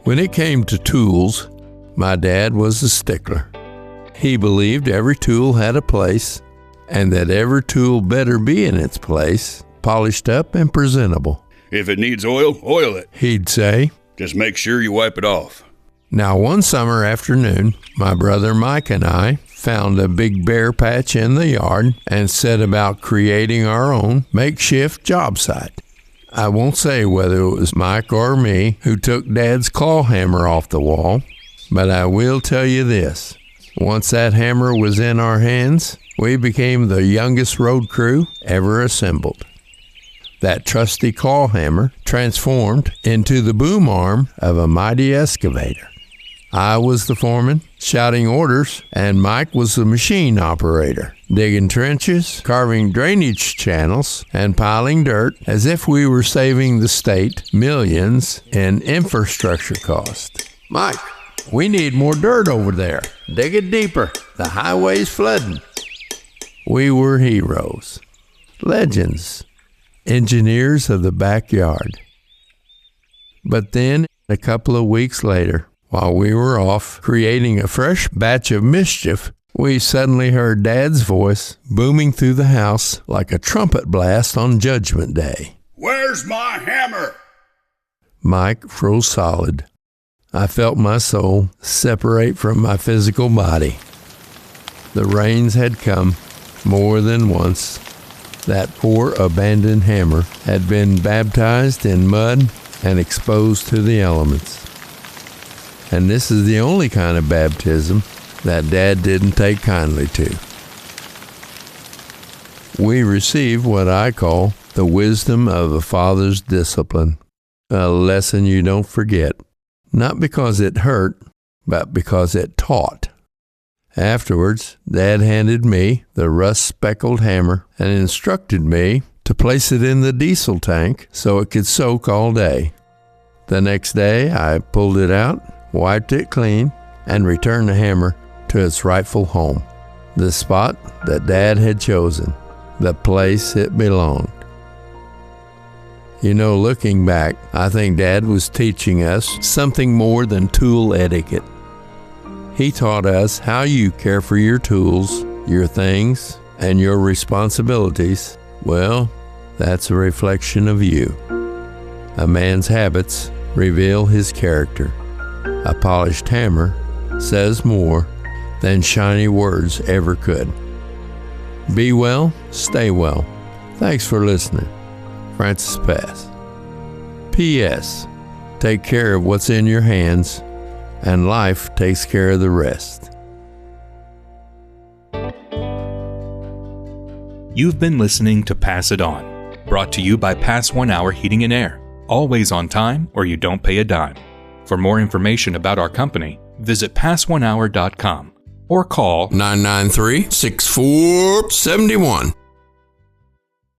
When it came to tools, my dad was a stickler. He believed every tool had a place, and that every tool better be in its place, polished up and presentable. If it needs oil, oil it, He'd say. Just make sure you wipe it off. Now, one summer afternoon, my brother Mike and I found a big bare patch in the yard and set about creating our own makeshift job site. I won't say whether it was Mike or me who took Dad's claw hammer off the wall, but I will tell you this. Once that hammer was in our hands, we became the youngest road crew ever assembled. That trusty claw hammer transformed into the boom arm of a mighty excavator. I was the foreman, shouting orders, and Mike was the machine operator, digging trenches, carving drainage channels, and piling dirt as if we were saving the state millions in infrastructure cost. Mike, we need more dirt over there. Dig it deeper. The highway's flooding. We were heroes, legends, engineers of the backyard. But then, a couple of weeks later, while we were off creating a fresh batch of mischief, we suddenly heard Dad's voice booming through the house like a trumpet blast on Judgment Day. Where's my hammer? Mike froze solid. I felt my soul separate from my physical body. The rains had come more than once. That poor abandoned hammer had been baptized in mud and exposed to the elements. And this is the only kind of baptism that Dad didn't take kindly to. We receive what I call the wisdom of a father's discipline, a lesson you don't forget, not because it hurt, but because it taught. Afterwards, Dad handed me the rust-speckled hammer and instructed me to place it in the diesel tank so it could soak all day. The next day, I pulled it out, wiped it clean, and returned the hammer to its rightful home, the spot that Dad had chosen, the place it belonged. You know, looking back, I think Dad was teaching us something more than tool etiquette. He taught us how you care for your tools, your things, and your responsibilities. Well, that's a reflection of you. A man's habits reveal his character. A polished hammer says more than shiny words ever could. Be well, stay well. Thanks for listening. Francis Pass. P.S. Take care of what's in your hands, and life takes care of the rest. You've been listening to Pass It On, brought to you by Pass 1 Hour Heating and Air. Always on time, or you don't pay a dime. For more information about our company, visit pass1hour.com or call 993-6471.